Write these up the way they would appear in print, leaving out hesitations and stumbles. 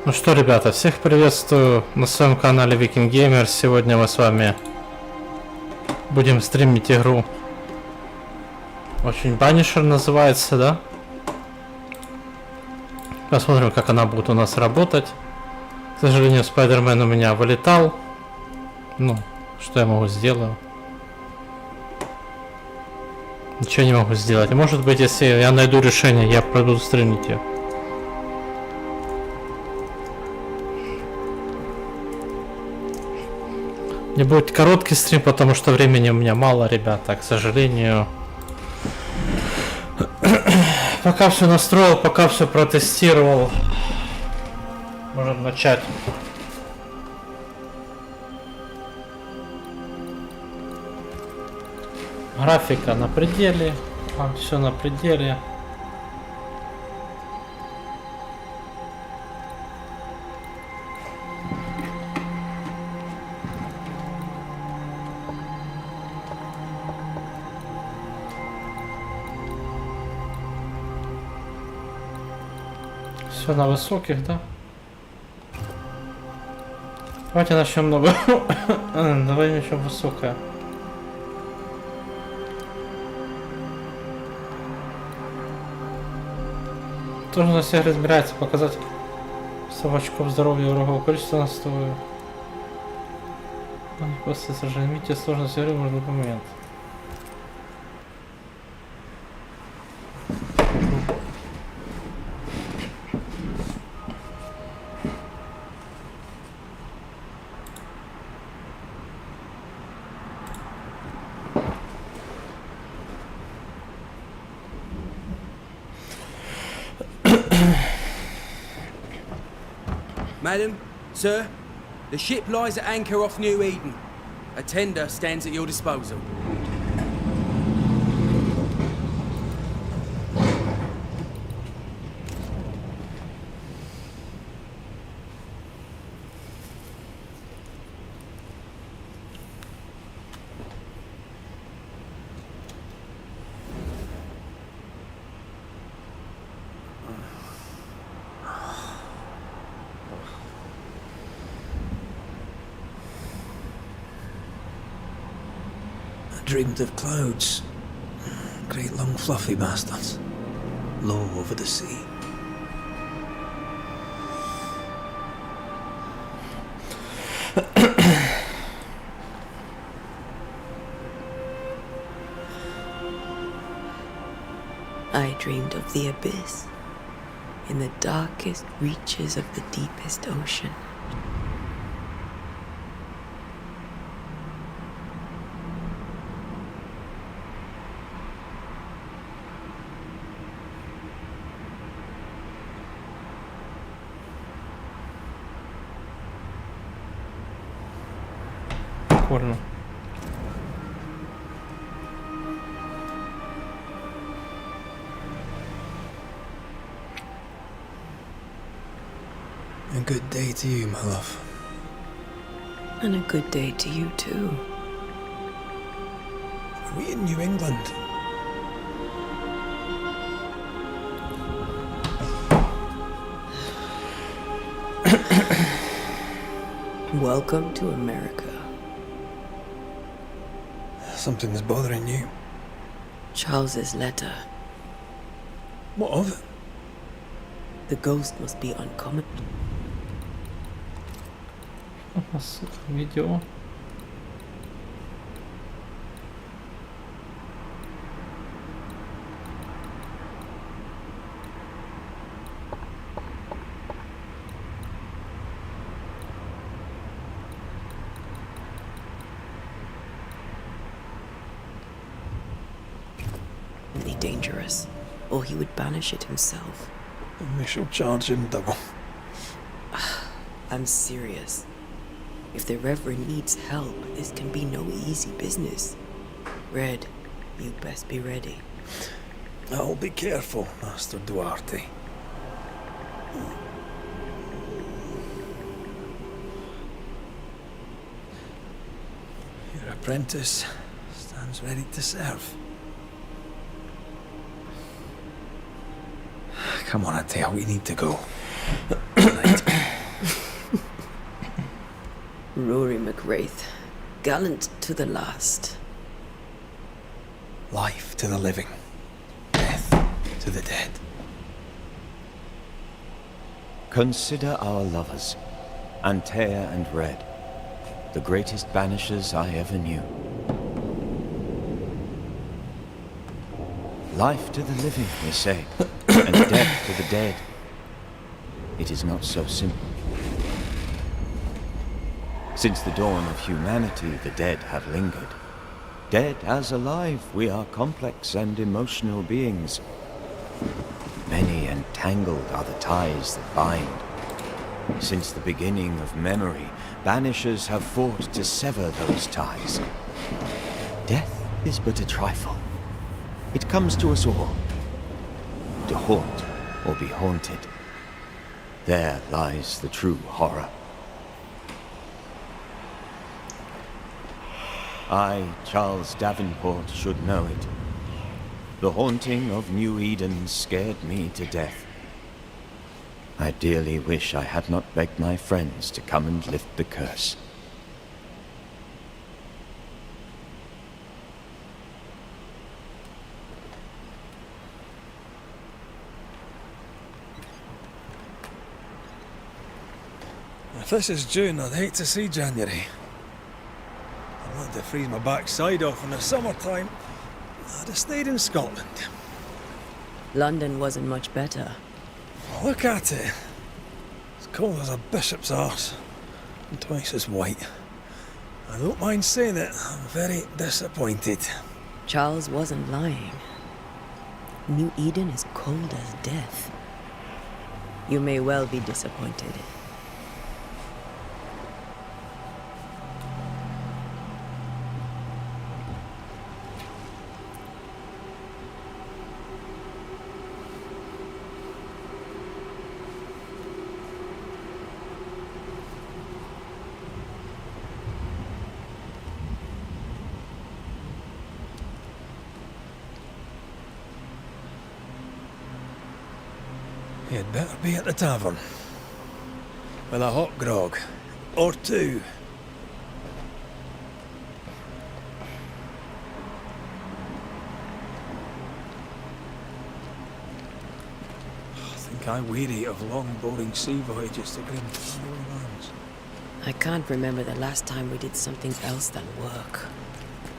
Ну что, ребята, всех приветствую на своем канале Viking Gamer. Сегодня мы с вами будем стримить игру. Очень Banisher называется, да? Посмотрим, как она будет у нас работать. К сожалению, Спайдермен у меня вылетал. Ну, что я могу сделать? Ничего не могу сделать. Может быть, если я найду решение, я пойду стримить ее. Не будет короткий стрим, потому что времени у меня мало, ребята, к сожалению. Пока все настроил, пока все протестировал. Можем начать. Графика на пределе. Там все на пределе. Все на высоких, да? Давайте начнем много. Давай начнем высокое. Тоже на всех разбирается, показать собачков здоровья врагов, количество настоя. После сожмите сложность игры в любой момент. Madam, sir, the ship lies at anchor off New Eden. A tender stands at your disposal. Dreamed of clouds. Great long fluffy bastards. Low over the sea. I dreamed of the abyss, in the darkest reaches of the deepest ocean. Прикольно. A good day to you, my love. And a good day to you too. Are we in New England? Welcome to America. Something's bothering you. Charles's letter. What of it? The ghost must be uncommon. Видео. Dangerous, or he would banish it himself. And we shall charge him double. I'm serious. If the Reverend needs help, this can be no easy business. Red, you best be ready. I'll be careful, Master Duarte. Your apprentice stands ready to serve. Come on, Atea, we need to go. Right. Rory McWraith, gallant to the last. Life to the living, death to the dead. Consider our lovers, Antea and Red, the greatest banishers I ever knew. Life to the living, we say, and death to the dead. It is not so simple. Since the dawn of humanity, the dead have lingered. Dead as alive, we are complex and emotional beings. Many and tangled are the ties that bind. Since the beginning of memory, banishers have fought to sever those ties. Death is but a trifle. It comes to us all, to haunt or be haunted. There lies the true horror. I, Charles Davenport, should know it. The haunting of New Eden scared me to death. I dearly wish I had not begged my friends to come and lift the curse. If this is June, I'd hate to see January. I'd want to freeze my backside off in the summertime. I'd have stayed in Scotland. London wasn't much better. Look at it. As cold as a bishop's arse. And twice as white. I don't mind saying it, I'm very disappointed. Charles wasn't lying. New Eden is cold as death. You may well be disappointed. You'd better be at the tavern. With a hot grog. Or two. I think I weary of long, boring sea voyages to grim foreign lands. I can't remember the last time we did something else than work.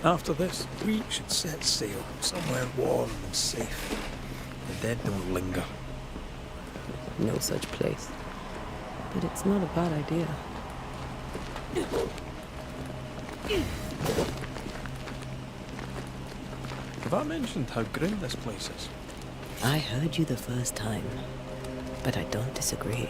After this, we should set sail somewhere warm and safe. The dead don't linger. No such place. But it's not a bad idea. Have I mentioned how grim this place is? I heard you the first time, but I don't disagree.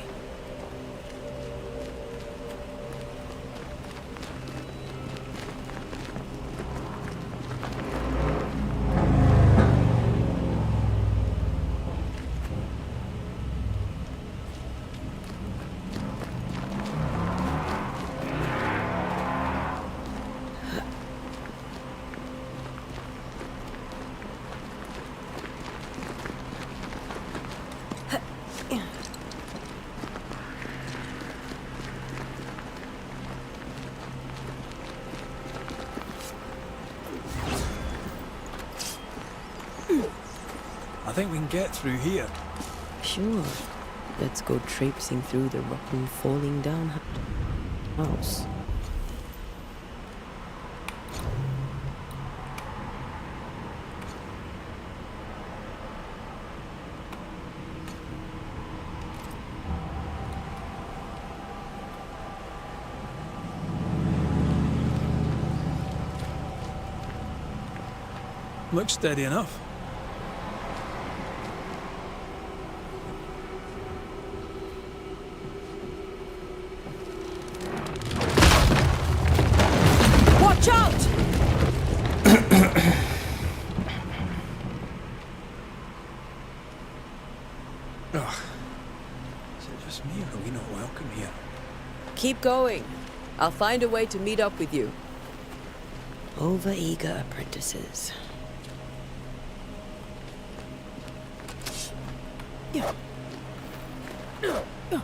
I think we can get through here. Sure. Let's go traipsing through the rotten, falling down house. Looks steady enough. Watch out! Ugh. Is it just me or are we not welcome here? Keep going. I'll find a way to meet up with you. Over-eager apprentices.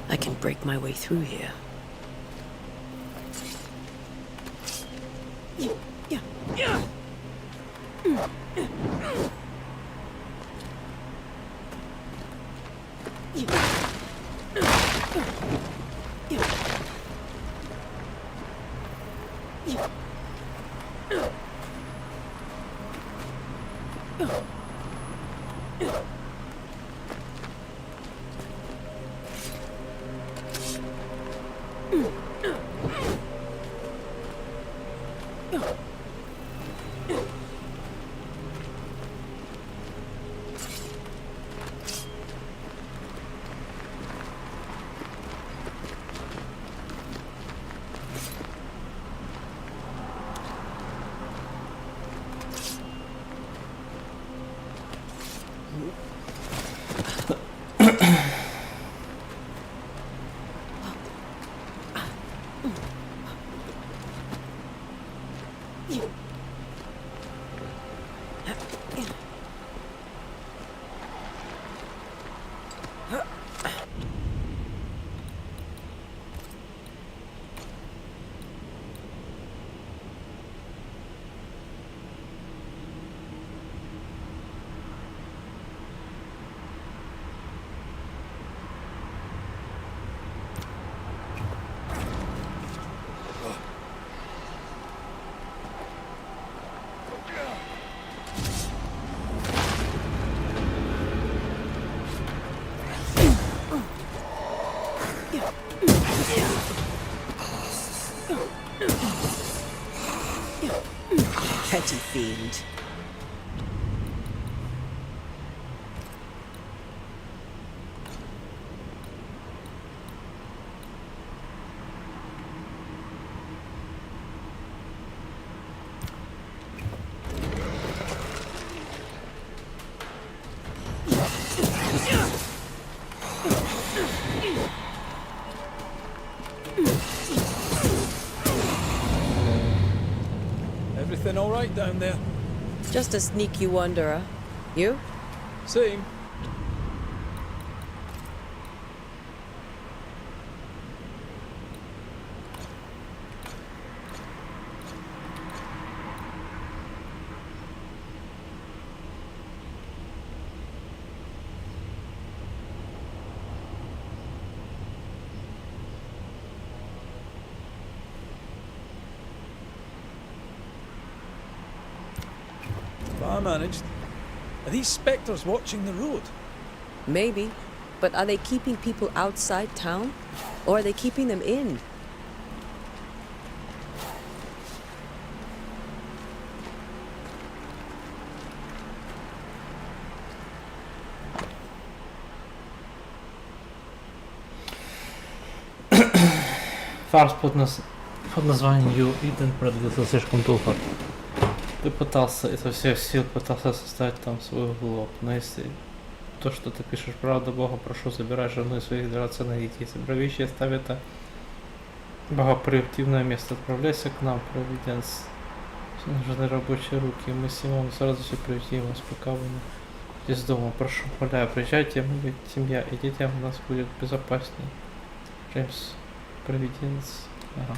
I can break my way through here. Petty fiend. Everything all right down there? Just a sneaky wanderer. You? Same. I managed. Are these spectres watching the road? Maybe. But are they keeping people outside town? Or are they keeping them in? Фарс под названием E-ATX продлился слишком долго. Ты пытался изо всех сил составить там свой уголок, но если то, что ты пишешь, правда, Бога, прошу, забирай жену и своих драгоценных детей, собирай вещи и оставь это богоприютивное место, отправляйся к нам, Провиденс. Все нужны рабочие руки, мы с Симоном сразу все приведем вас, пока вы из дома, прошу, умоляю, приезжайте, мы ведь семья, и детям у нас будет безопаснее. Джеймс, Провиденс, ага.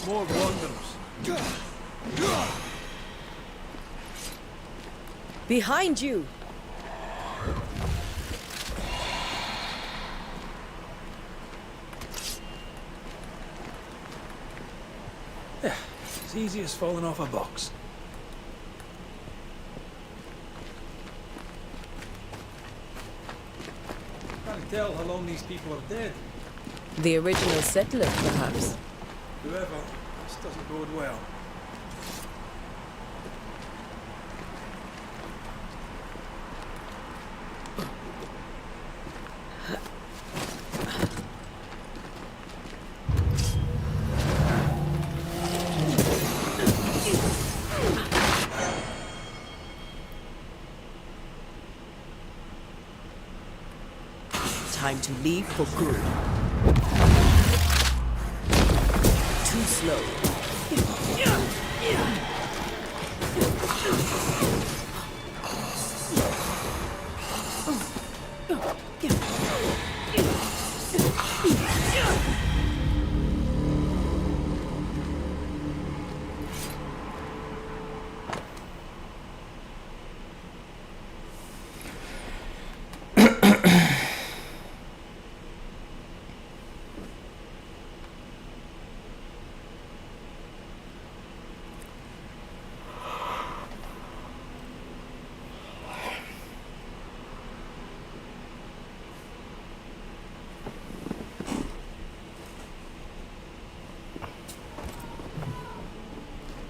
More randoms. Behind you! Yeah, as easy as falling off a box. Can't tell how long these people are dead. The original settlers, perhaps. Whoever, this doesn't bode well. Time to leave for good. Too slow.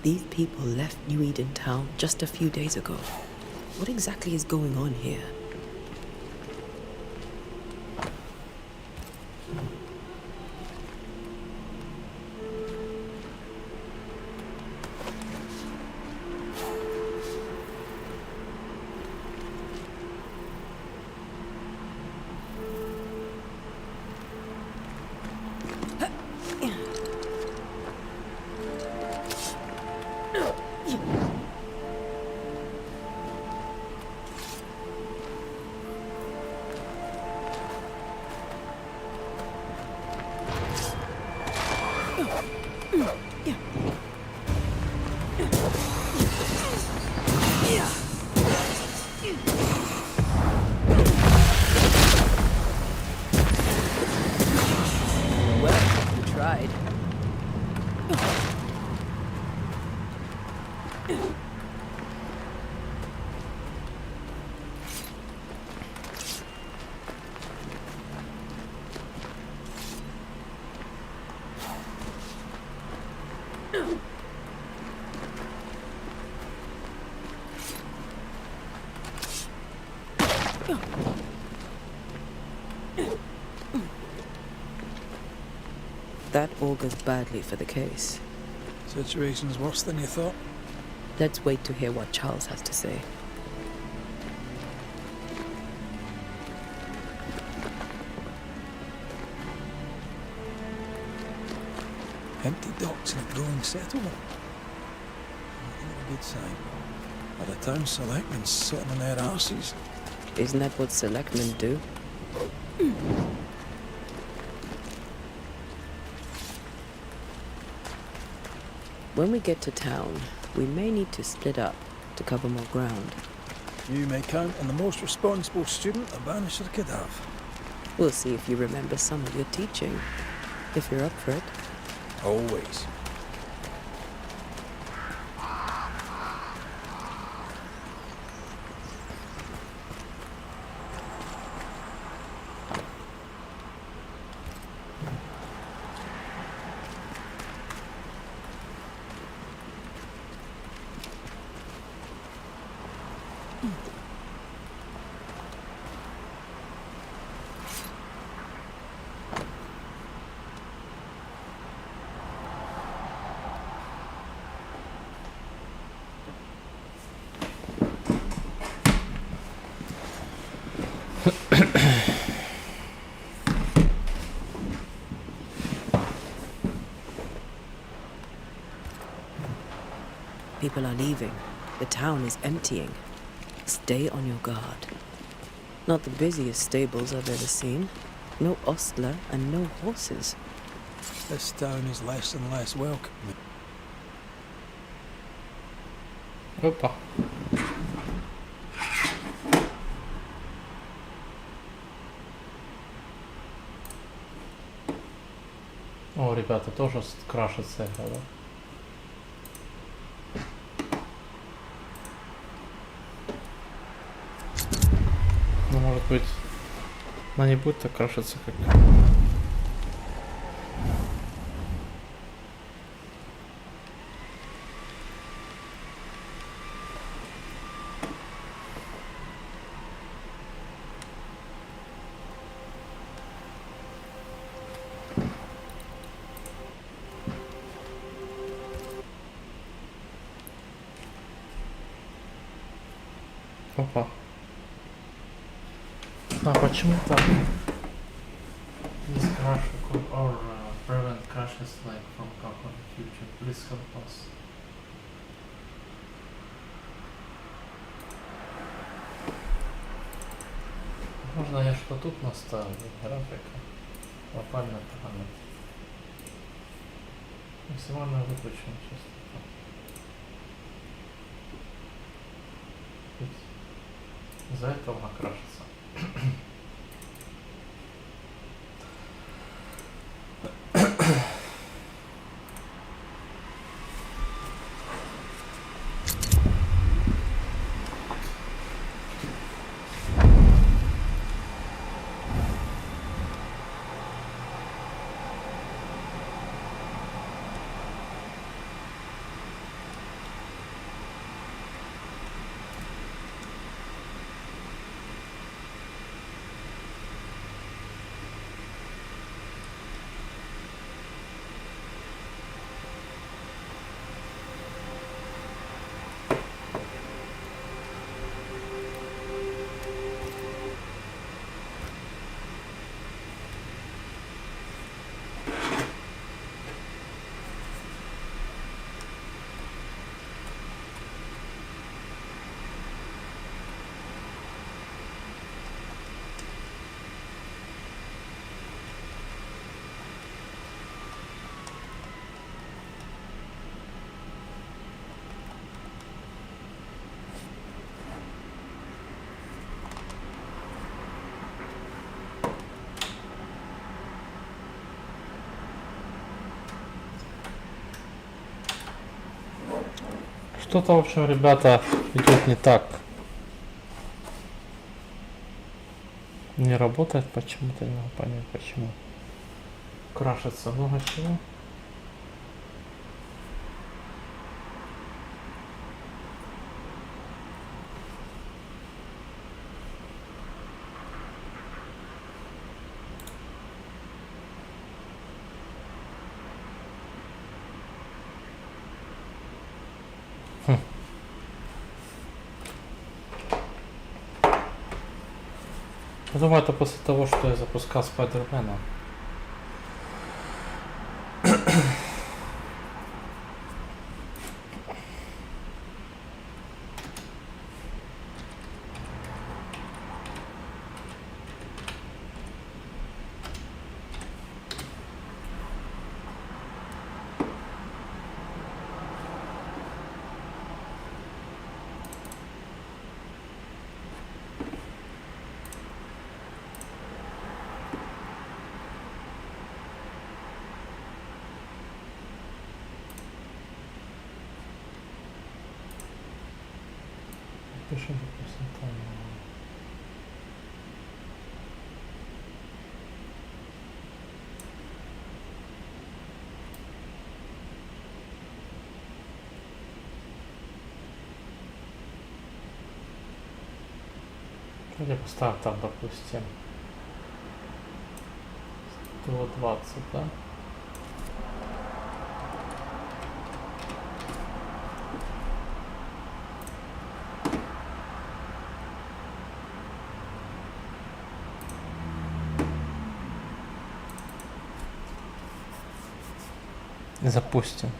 These people left New Eden Town just a few days ago. What exactly is going on here? That augurs badly for the case. Situation's worse than you thought. Let's wait to hear what Charles has to say. Empty docks in a growing settlement. Not a good sign. Are the town selectmen sitting on their arses? Isn't that what selectmen do? When we get to town, we may need to split up to cover more ground. You may count on the most responsible student a Banisher could have. We'll see if you remember some of your teaching, if you're up for it. Always. People are leaving. The town is emptying. Stay on your guard. Not the busiest stables I've ever seen. No ostler and no horses. This town is less and less welcome. Опа. О, ребята, тоже крашится это, да? Ну, может быть, она не будет так крашиться, как... Опа. А почему так? This crash or prevent crashes like from Capcom future. Please help us. Можно я что тут наставлю? Графика. Локальный параметр. Максимально выключим частоту. Из-за этого накрашится. Что-то, в общем, ребята, идет не так. Не работает почему-то, не могу понять почему. Крашится много чего. Я думаю, это после того, что я запускал Спайдермена. Пишем, допустим, там. Я поставил там, допустим, 120, да? Запустим.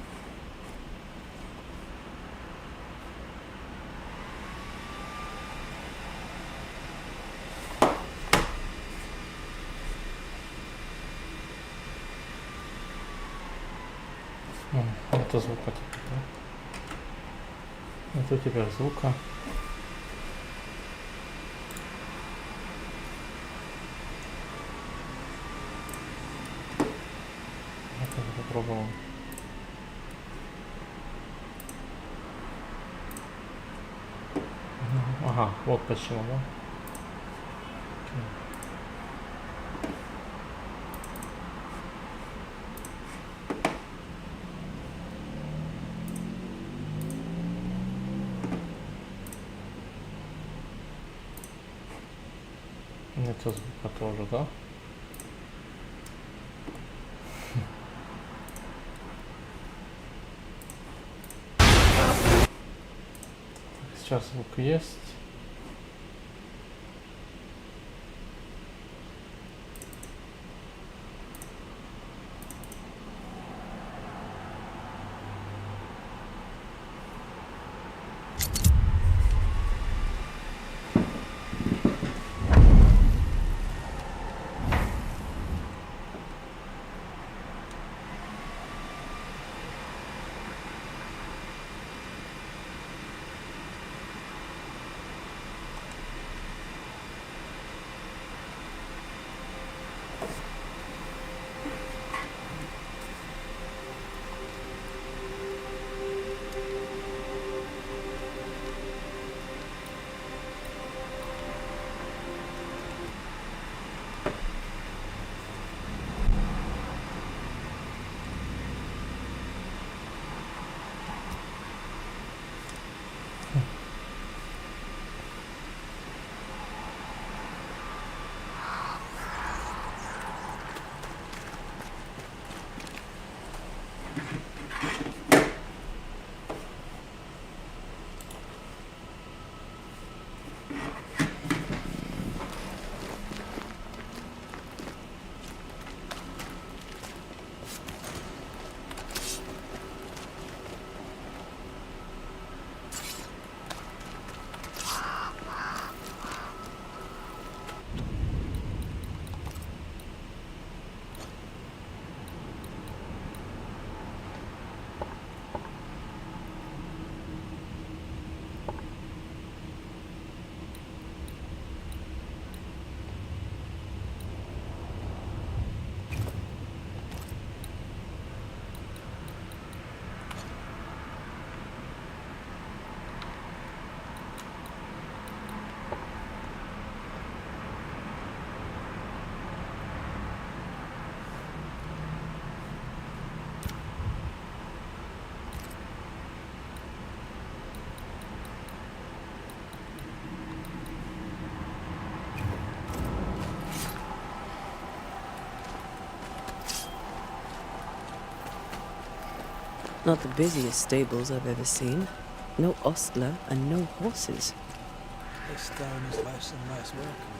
Это звука теперь, да? Это теперь звука. Это попробовал. Ага, вот почему, да? Это звука тоже, да? Сейчас звук есть. Not the busiest stables I've ever seen. No ostler and no horses. This town is less and less welcome.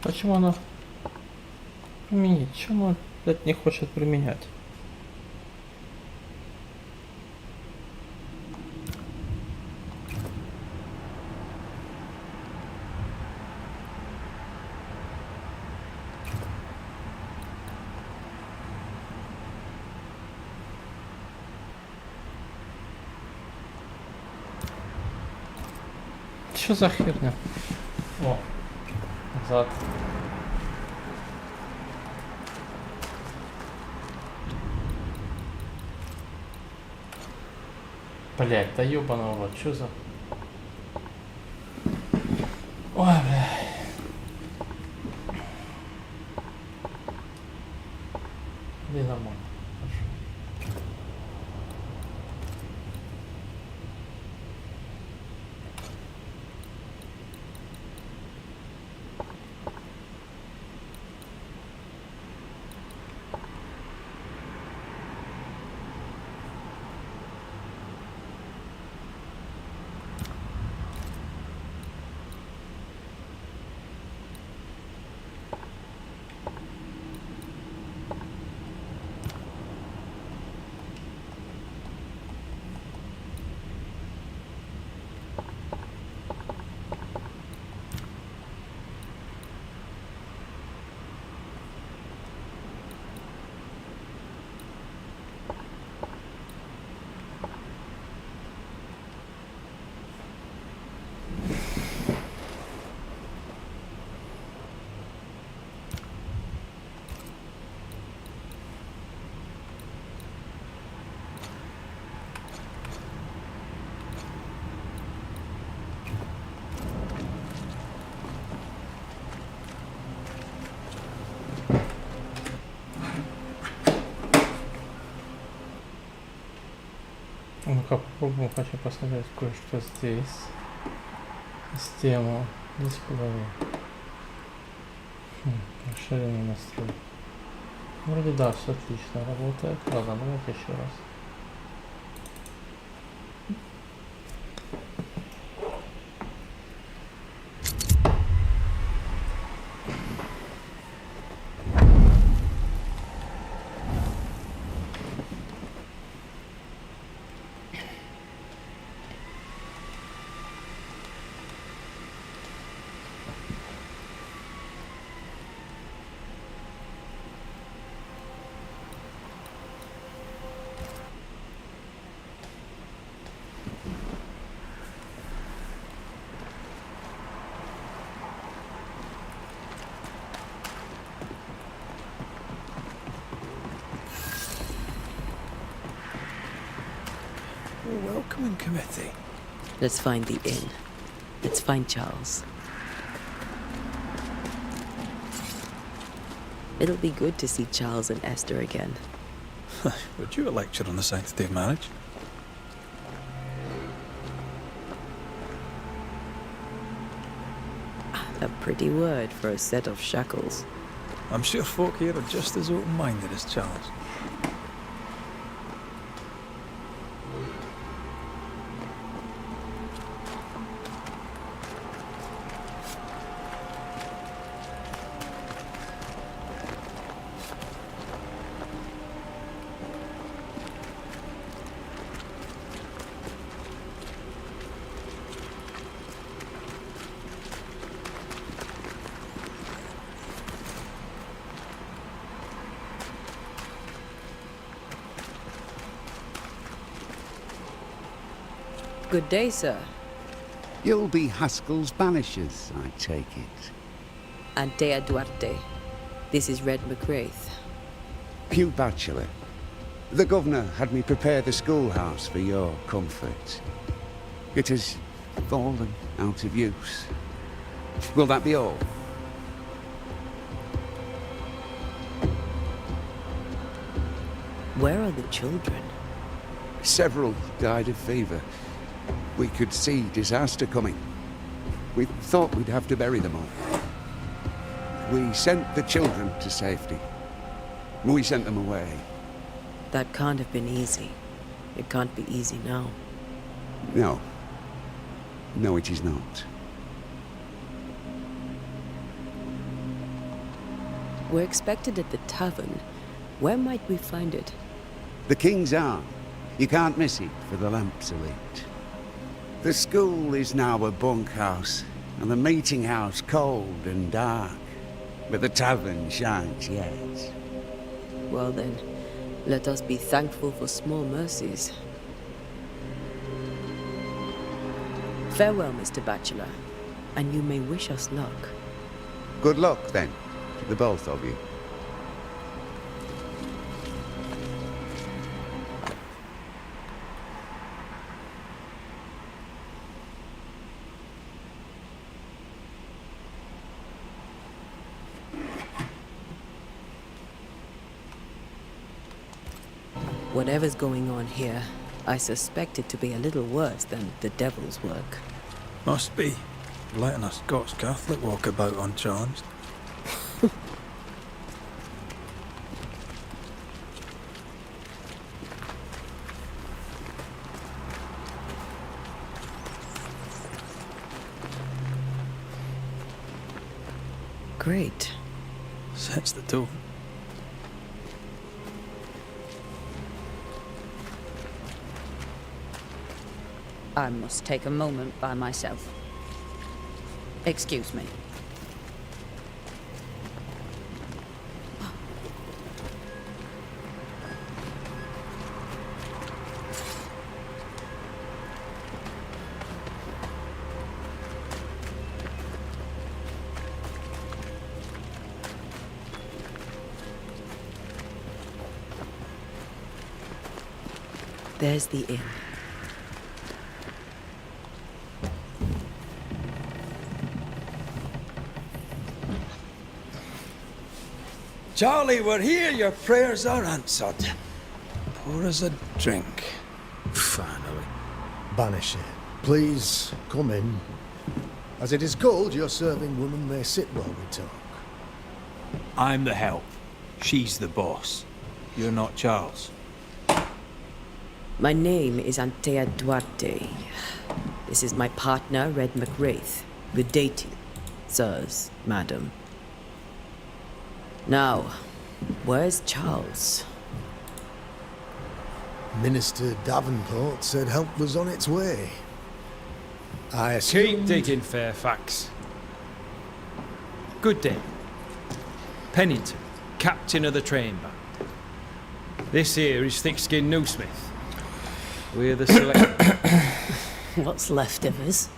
Почему она применить? Почему она, блядь, не хочет применять? Что за херня? О, назад. Блять, да ёбаного вот, что за... Ой, бля. Иди нормально. Хорошо. Ну-ка попробуем, хочу посмотреть кое-что здесь. Систему дисплея. Расширенный настрой. Вроде да, все отлично работает. Ладно, давайте еще раз. Welcoming committee. Let's find the inn. Let's find Charles. It'll be good to see Charles and Esther again. Would you a lecture on the sanctity of marriage? A pretty word for a set of shackles. I'm sure folk here are just as open-minded as Charles. Good day, sir. You'll be Haskell's banishers, I take it. Antea Duarte. This is Red McGrath. Pew Bachelor. The governor had me prepare the schoolhouse for your comfort. It has fallen out of use. Will that be all? Where are the children? Several died of fever. We could see disaster coming. We thought we'd have to bury them all. We sent the children to safety. We sent them away. That can't have been easy. It can't be easy now. No. No, it is not. We're expected at the tavern. Where might we find it? The King's Arm. You can't miss it, for the lamps are lit. The school is now a bunkhouse, and the meeting house cold and dark. But the tavern shines yet. Well then, let us be thankful for small mercies. Farewell, Mr. Bachelor, and you may wish us luck. Good luck, then, to the both of you. Whatever's going on here, I suspect it to be a little worse than the devil's work. Must be. Letting a Scots Catholic walk about unchallenged. Great. Sets the tone. I must take a moment by myself. Excuse me. There's the inn. Charlie, we're here. Your prayers are answered. Pour us a drink. Finally. Banisher, please come in. As it is cold, your serving woman may sit while we talk. I'm the help. She's the boss. You're not Charles. My name is Antea Duarte. This is my partner, Red McWraith. Good day to you, sirs, madam. Now, where's Charles? Minister Davenport said help was on its way. I Keep assumed... digging, Fairfax. Good day. Pennington, captain of the train band. This here is thick-skinned Newsmith. We're the select... What's left of us?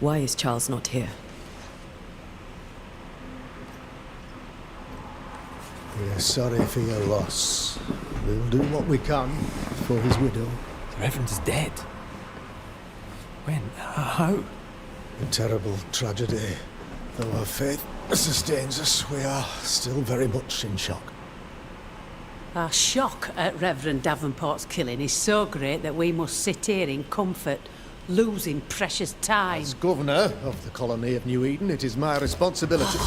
Why is Charles not here? We're sorry for your loss. We'll do what we can for his widow. The Reverend is dead. When? How? A terrible tragedy. Though our faith sustains us, we are still very much in shock. Our shock at Reverend Davenport's killing is so great that we must sit here in comfort, losing precious time. As governor of the colony of New Eden, it is my responsibility...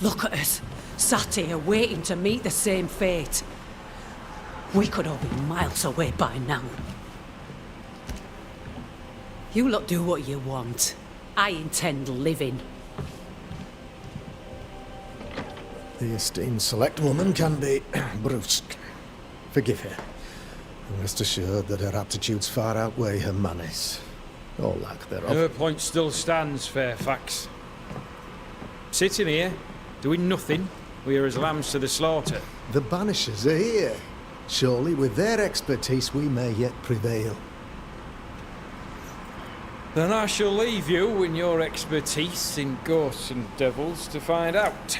Look at us, sat here waiting to meet the same fate. We could all be miles away by now. You lot do what you want. I intend living. The esteemed select woman can be brusque. Forgive her. And rest assured that her aptitudes far outweigh her manners. Or lack thereof. Her point still stands, Fairfax. Sitting here, doing nothing, we're as lambs to the slaughter. The Banishers are here. Surely with their expertise we may yet prevail. Then I shall leave you and your expertise in ghosts and devils to find out.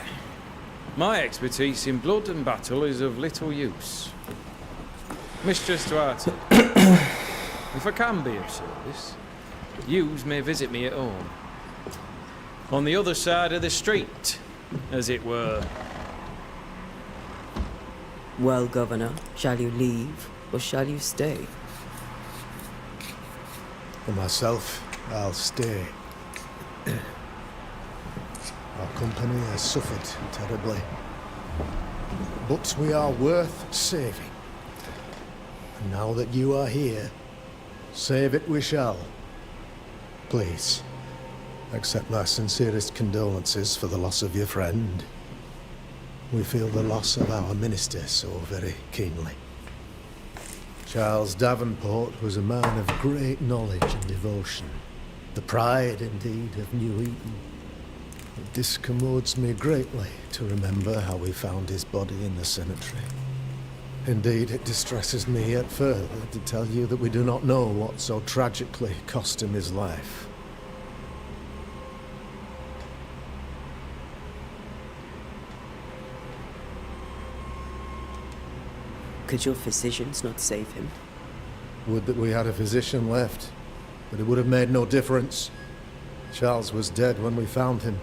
My expertise in blood and battle is of little use. Mistress Duarte, if I can be of service, yous may visit me at home. On the other side of the street, as it were. Well, Governor, shall you leave or shall you stay? For myself, I'll stay. Our company has suffered terribly. But we are worth saving. And now that you are here, save it we shall. Please, accept my sincerest condolences for the loss of your friend. we feel the loss of our minister so very keenly. Charles Davenport was a man of great knowledge and devotion, the pride indeed of New Eden. It discommodes me greatly to remember how we found his body in the cemetery. Indeed, it distresses me yet further to tell you that we do not know what so tragically cost him his life. Could your physicians not save him? Would that we had a physician left, but it would have made no difference. Charles was dead when we found him,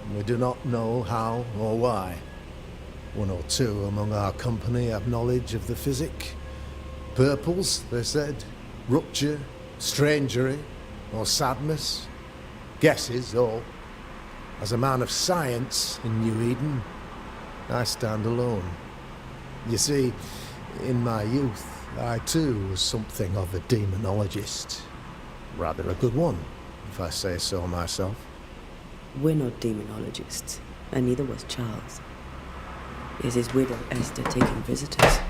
and we do not know how or why. One or two among our company have knowledge of the physic. Purples, they said, rupture, strangery, or sadness. Guesses, all. As a man of science in New Eden, I stand alone. You see, in my youth, I too was something of a demonologist. Rather a good one, if I say so myself. We're not demonologists, and neither was Charles. Is his widow Esther taking visitors?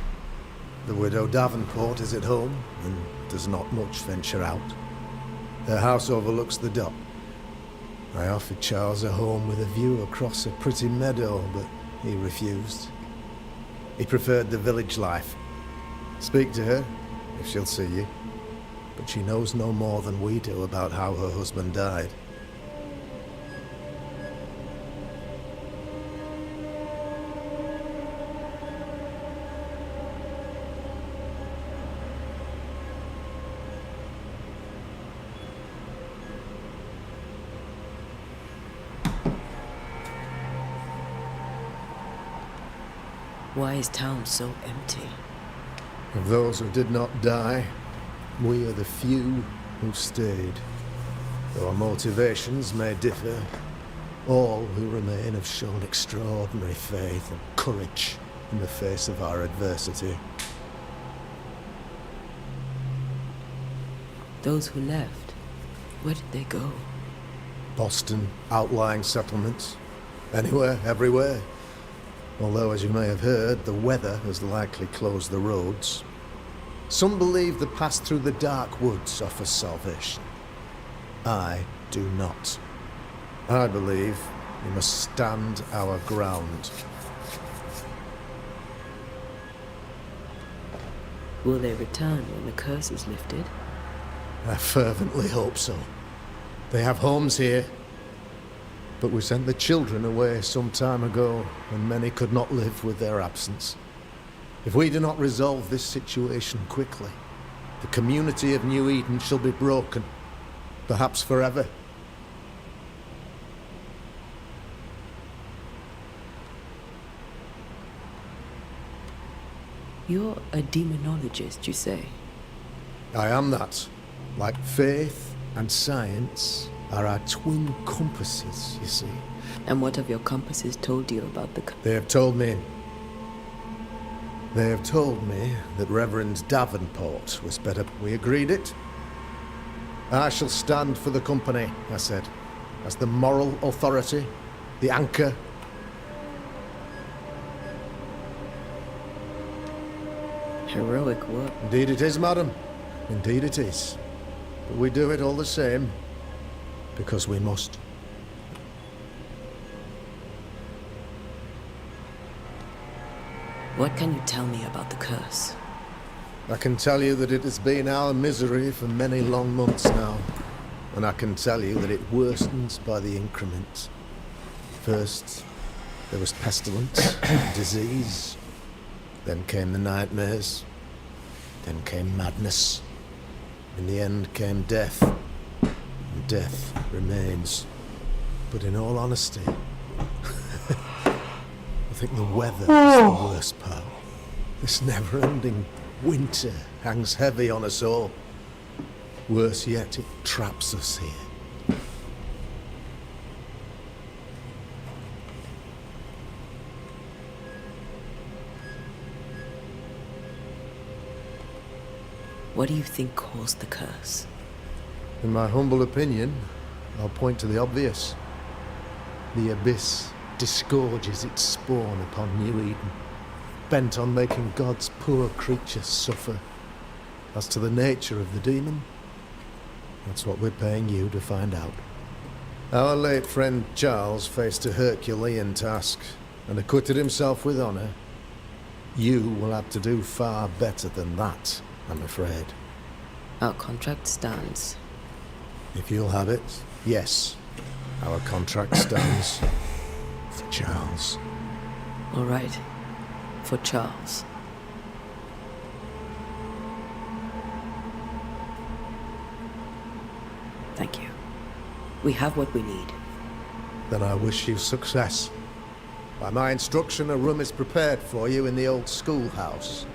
The widow Davenport is at home, and does not much venture out. Their house overlooks the dock. I offered Charles a home with a view across a pretty meadow, but he refused. He preferred the village life. Speak to her, if she'll see you. But she knows no more than we do about how her husband died. Why is town so empty? Of those who did not die, we are the few who stayed. Though our motivations may differ, all who remain have shown extraordinary faith and courage in the face of our adversity. Those who left, where did they go? Boston, outlying settlements. Anywhere, everywhere. Although, as you may have heard, the weather has likely closed the roads. Some believe the path through the dark woods offers salvation. I do not. I believe we must stand our ground. Will they return when the curse is lifted? I fervently hope so. They have homes here. But we sent the children away some time ago, and many could not live with their absence. If we do not resolve this situation quickly, the community of New Eden shall be broken, perhaps forever. You're a demonologist, you say? I am that. Like faith and science are our twin compasses, you see. And what have your compasses told you about the... They have told me that Reverend Davenport was better. We agreed it. I shall stand for the company, I said, as the moral authority, the anchor. Heroic work. Indeed it is, madam. Indeed it is. But we do it all the same, because we must. What can you tell me about the curse? I can tell you that it has been our misery for many long months now. And I can tell you that it worsens by the increments. First, there was pestilence, disease. Then came the nightmares. Then came madness. In the end came death. And death remains. But in all honesty, I think the weather is the worst part. This never-ending winter hangs heavy on us all. Worse yet, it traps us here. What do you think caused the curse? In my humble opinion, I'll point to the obvious. The abyss disgorges its spawn upon New Eden, bent on making God's poor creatures suffer. As to the nature of the demon, that's what we're paying you to find out. Our late friend Charles faced a Herculean task and acquitted himself with honour. You will have to do far better than that, I'm afraid. Our contract stands. If you'll have it, yes. Our contract stands for Charles. All right. For Charles. Thank you. We have what we need. Then I wish you success. By my instruction, a room is prepared for you in the old schoolhouse.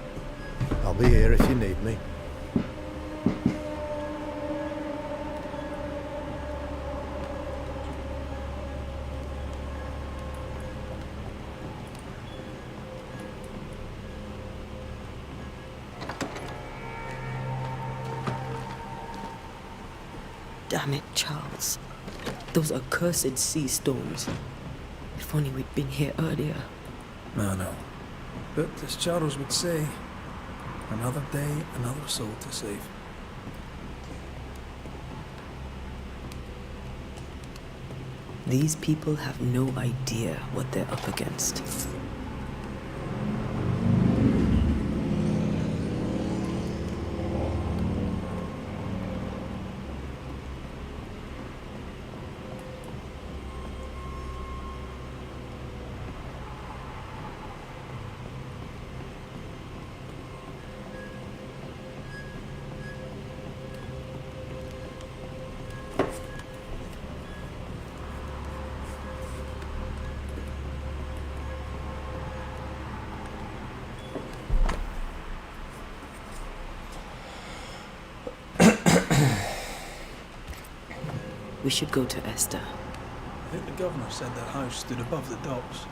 I'll be here if you need me. Damn it, Charles. Those accursed sea storms. If only we'd been here earlier. I know. But as Charles would say, another day, another soul to save. These people have no idea what they're up against. We should go to Esther. I think the governor said that house stood above the docks.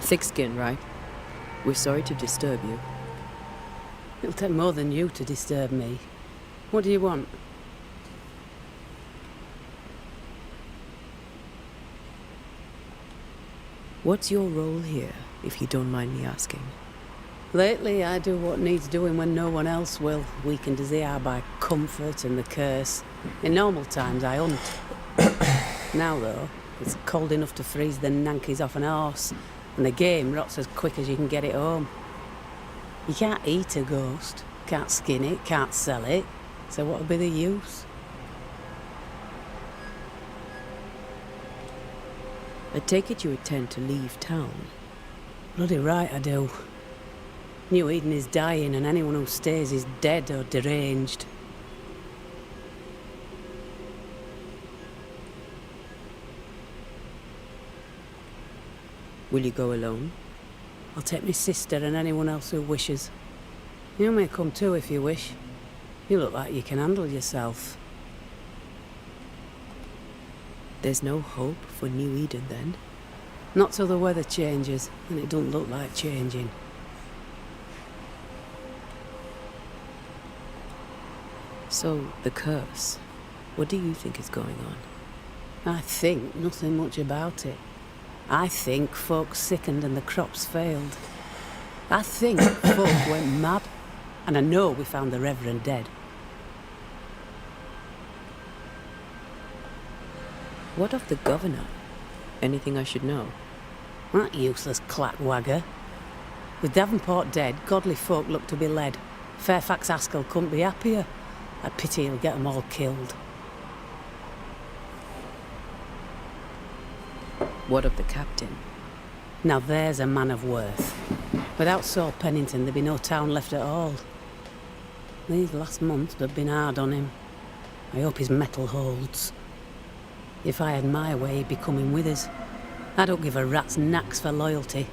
Thick skin, right? We're sorry to disturb you. It'll take more than you to disturb me. What do you want? What's your role here, if you don't mind me asking? Lately, I do what needs doing when no one else will, weakened as they are by comfort and the curse. In normal times, I hunt. Now, though, it's cold enough to freeze the nankies off an horse, and the game rots as quick as you can get it home. You can't eat a ghost, can't skin it, can't sell it, so what would be the use? I take it you intend to leave town. Bloody right I do. New Eden is dying, and anyone who stays is dead or deranged. Will you go alone? I'll take my sister and anyone else who wishes. You may come too if you wish. You look like you can handle yourself. There's no hope for New Eden then? Not till the weather changes, and it don't look like changing. So, the curse. What do you think is going on? I think nothing much about it. I think folk sickened and the crops failed. I think folk went mad, and I know we found the Reverend dead. What of the governor? Anything I should know? That useless clackwagger. With Davenport dead, godly folk look to be led. Fairfax Askell couldn't be happier. I pity he'll get them all killed. What of the captain? Now there's a man of worth. Without Saul Pennington, there'd be no town left at all. These last months have been hard on him. I hope his mettle holds. If I had my way, he'd be coming with us. I don't give a rat's knacks for loyalty,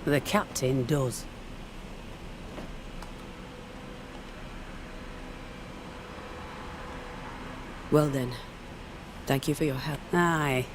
but the captain does. Well then, thank you for your help. Aye.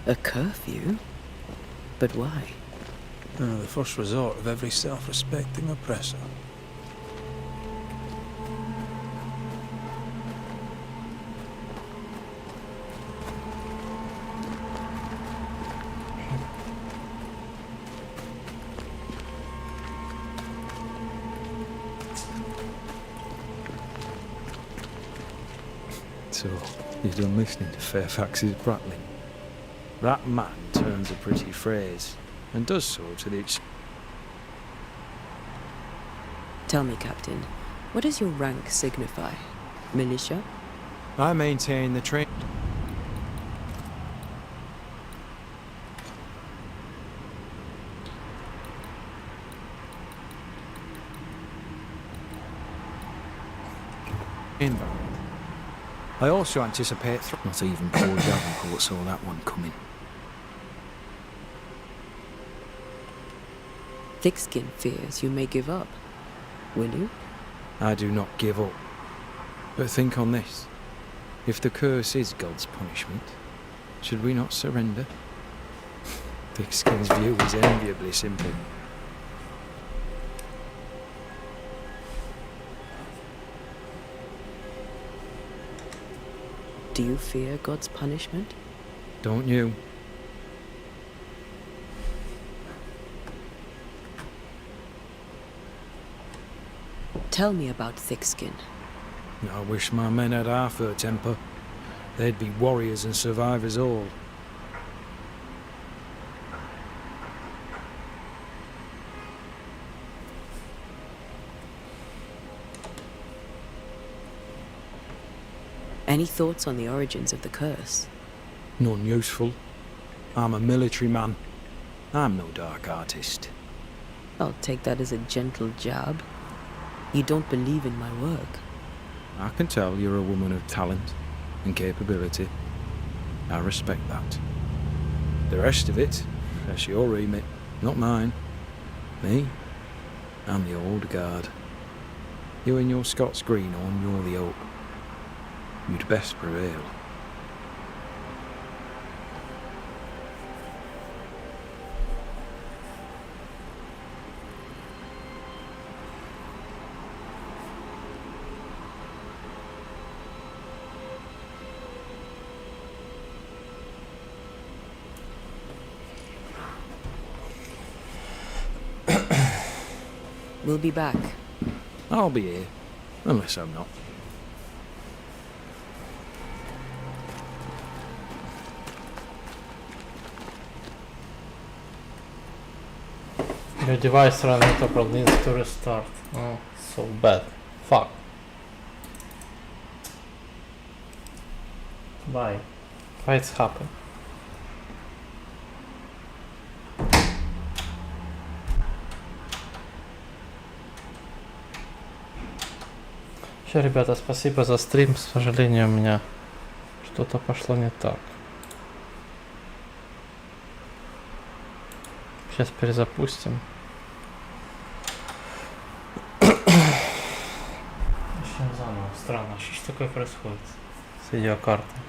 A curfew? But why? The first resort of every self-respecting oppressor. So, you're done listening to Fairfax's prattling? That man turns a pretty phrase, and does so to the Tell me, Captain, what does your rank signify? Militia? I maintain the train. I also anticipate not even poor Davenport saw that one coming. Thick-skin fears you may give up. Will you? I do not give up. But think on this. If the curse is God's punishment, should we not surrender? Thick-skin's view is enviably simple. Do you fear God's punishment? Don't you? Tell me about Thick-skin. I wish my men had half her temper. They'd be warriors and survivors all. Any thoughts on the origins of the curse? None useful. I'm a military man. I'm no dark artist. I'll take that as a gentle jab. You don't believe in my work. I can tell you're a woman of talent and capability. I respect that. The rest of it, that's your remit, not mine. Me, I'm the old guard. You and your Scots greenhorn, you're the oak. You'd best prevail. We'll be back. I'll be here, unless I'm not. Your device ran out of needs to restart. Oh, so bad. Fuck. Why? Why it's happened? Все, ребята, спасибо за стрим. К сожалению, у меня что-то пошло не так. Сейчас перезапустим. Начнем заново. Странно, что ж такое происходит с видеокартой?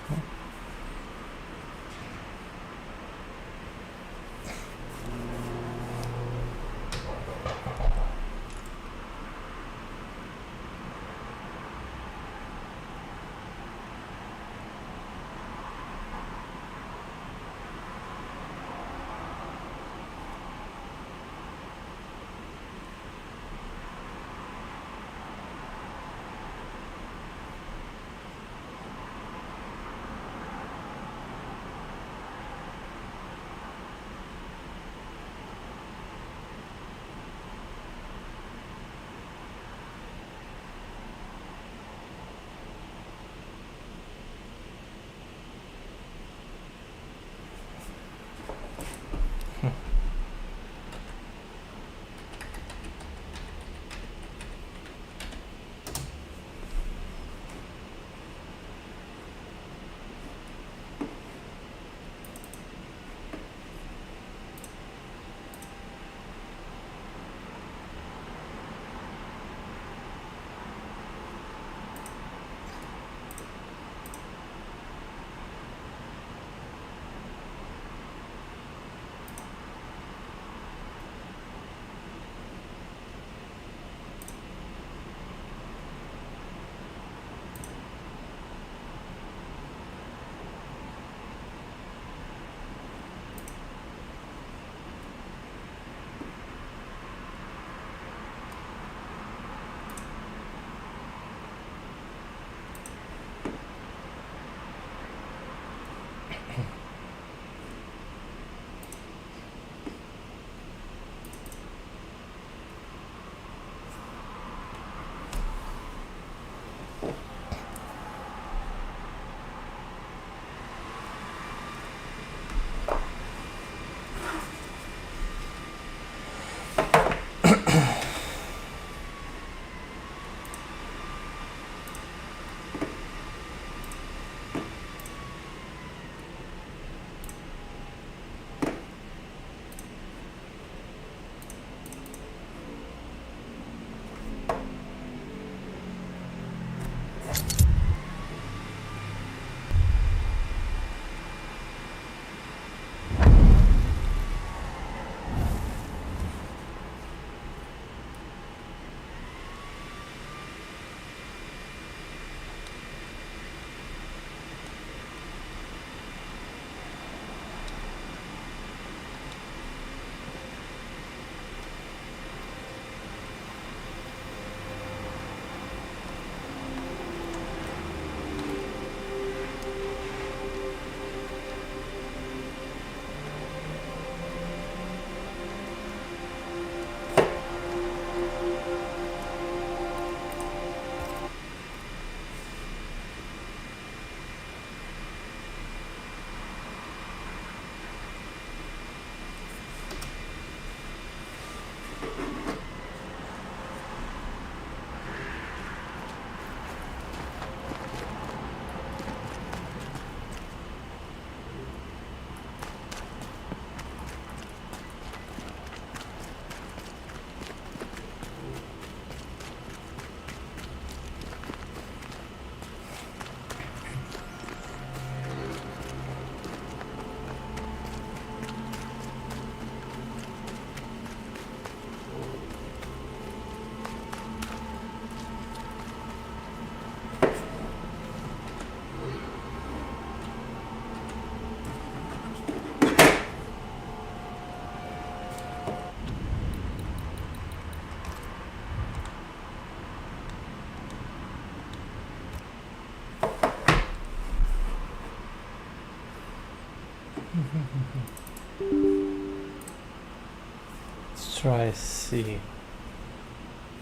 Let's try see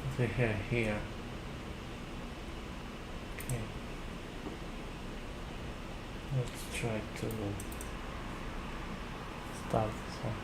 what we have here. Okay. Let's try to start this one.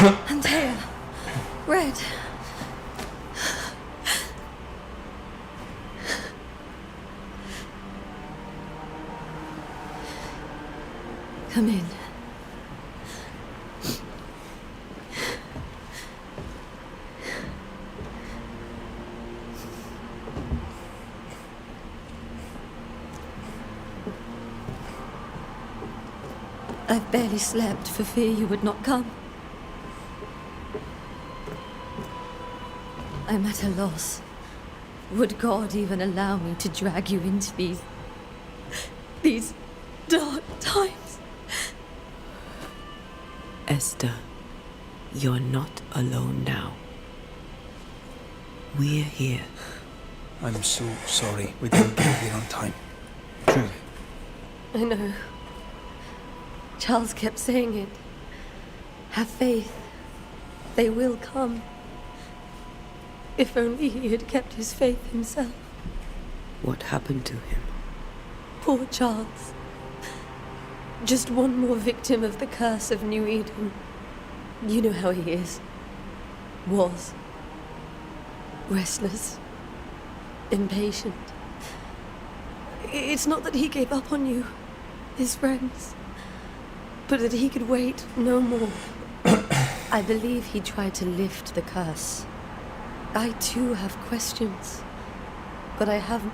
Antea, Red. Come in. I've barely slept for fear you would not come. I'm at a loss. Would God even allow me to drag you into these dark times? Esther, you're not alone now. We're here. I'm so sorry we didn't get here on time. Truly. I know. Charles kept saying it. Have faith. They will come. If only he had kept his faith himself. What happened to him? Poor Charles. Just one more victim of the curse of New Eden. You know how he is. Was. Restless. Impatient. It's not that he gave up on you, his friends, but that he could wait no more. I believe he tried to lift the curse. I too have questions, but I haven't.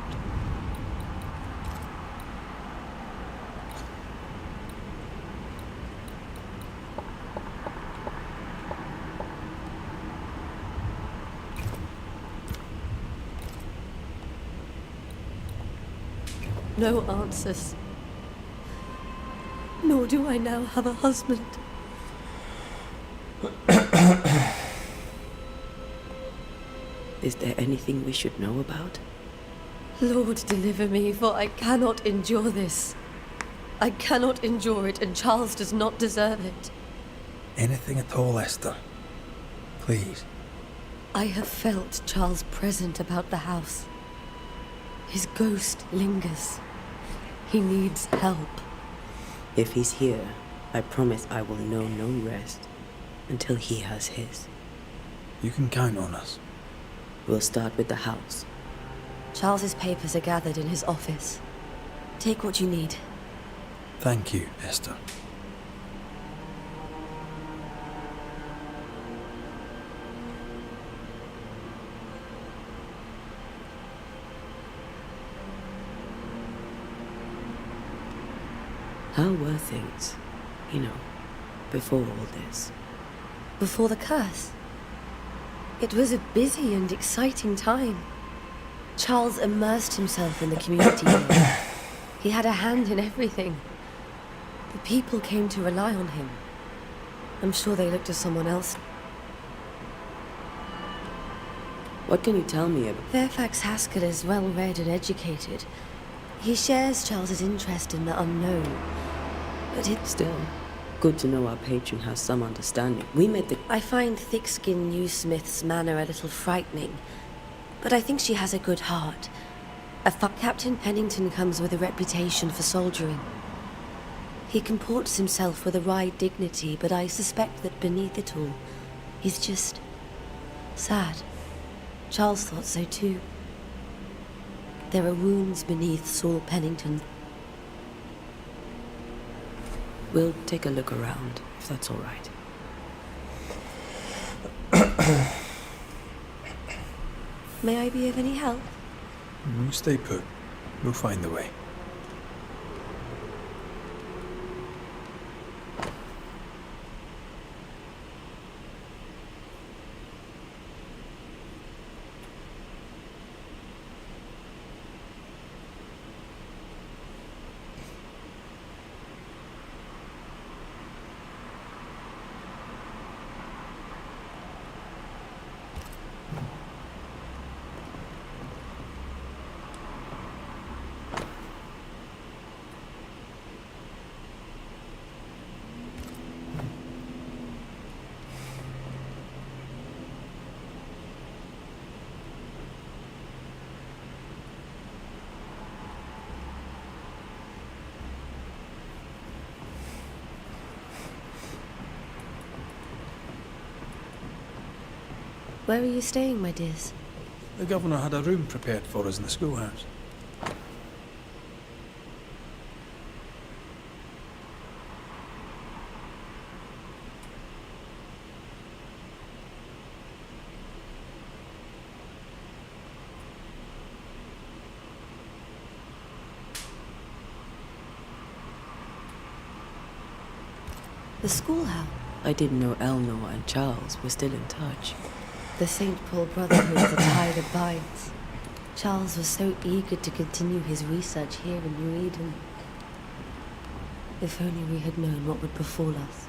No answers. Nor do I now have a husband. Is there anything we should know about? Lord, deliver me, for I cannot endure this. I cannot endure it, and Charles does not deserve it. Anything at all, Esther. Please. I have felt Charles present about the house. His ghost lingers. He needs help. If he's here, I promise I will know no rest until he has his. You can count on us. We'll start with the house. Charles's papers are gathered in his office. Take what you need. Thank you, Esther. How were things, before all this? Before the curse? It was a busy and exciting time. Charles immersed himself in the community here. He had a hand in everything. The people came to rely on him. I'm sure they looked to someone else. What can you tell me about... Fairfax Haskell is well read and educated. He shares Charles's interest in the unknown. But it's Still, good to know our patron has some understanding. We met the... I find thick-skinned New Smith's manner a little frightening, but I think she has a good heart. Captain Pennington comes with a reputation for soldiering. He comports himself with a wry dignity, but I suspect that beneath it all, he's just sad. Charles thought so too. There are wounds beneath Saul Pennington. We'll take a look around, if that's all right. May I be of any help? You stay put. We'll find the way. Where are you staying, my dears? The governor had a room prepared for us in the schoolhouse. The schoolhouse? I didn't know Eleanor and Charles were still in touch. The St. Paul Brotherhood, the tie that binds. Charles was so eager to continue his research here in New Eden. If only we had known what would befall us.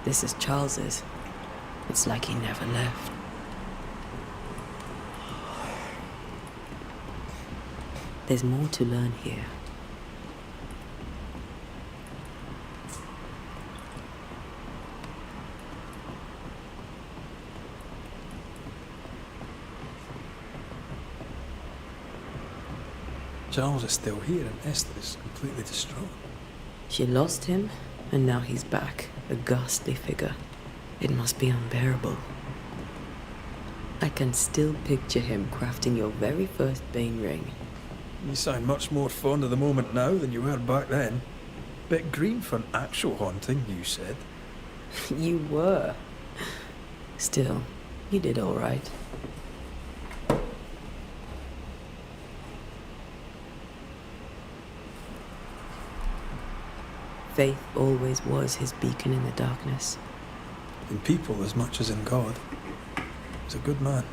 This is Charles's. It's like he never left. There's more to learn here. Charles is still here and Esther is completely distraught. She lost him, and now he's back, a ghastly figure. It must be unbearable. I can still picture him crafting your very first Bane ring. You sound much more fond of the moment now than you were back then. Bit green for an actual haunting, you said. You were. Still, you did all right. Faith always was his beacon in the darkness. In people as much as in God. He's a good man.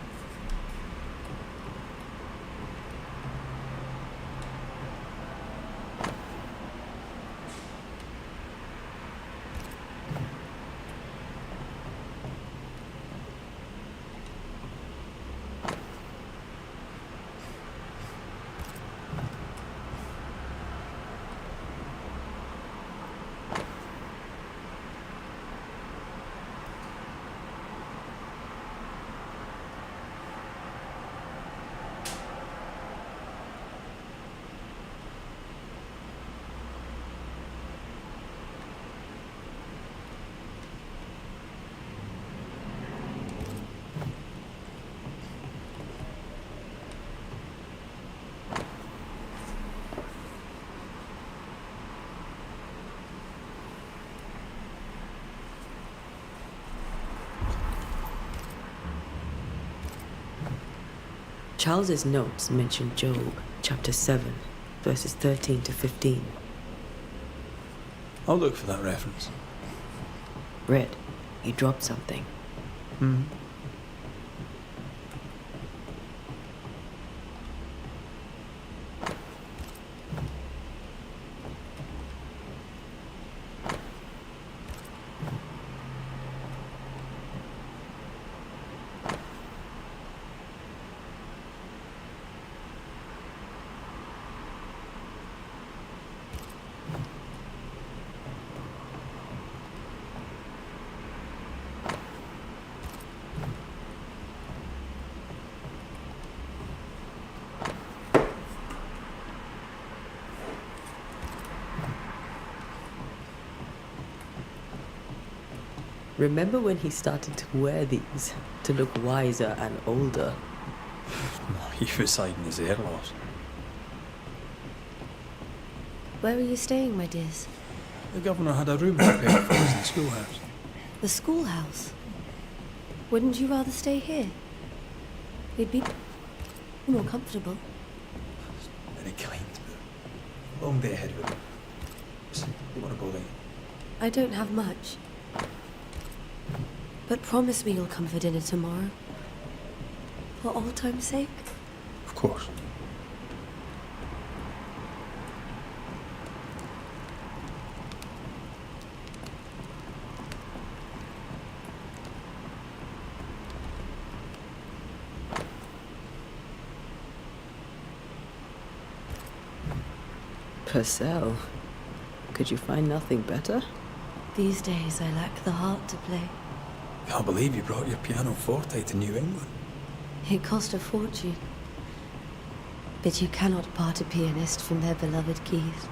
Charles's notes mention Job, chapter 7, verses 13 to 15. I'll look for that reference. Red, you dropped something. Hmm. Remember when he started to wear these to look wiser and older? He was hiding his hair loss. Where are you staying, my dears? The governor had a room prepared for us in the schoolhouse. The schoolhouse? Wouldn't you rather stay here? You'd be more comfortable. Very kind, but long day ahead of it. Listen, you want to go late? I don't have much. But promise me you'll come for dinner tomorrow. For old time's sake. Of course. Purcell, could you find nothing better? These days I lack the heart to play. Can't believe you brought your pianoforte to New England. It cost a fortune. But you cannot part a pianist from their beloved keys.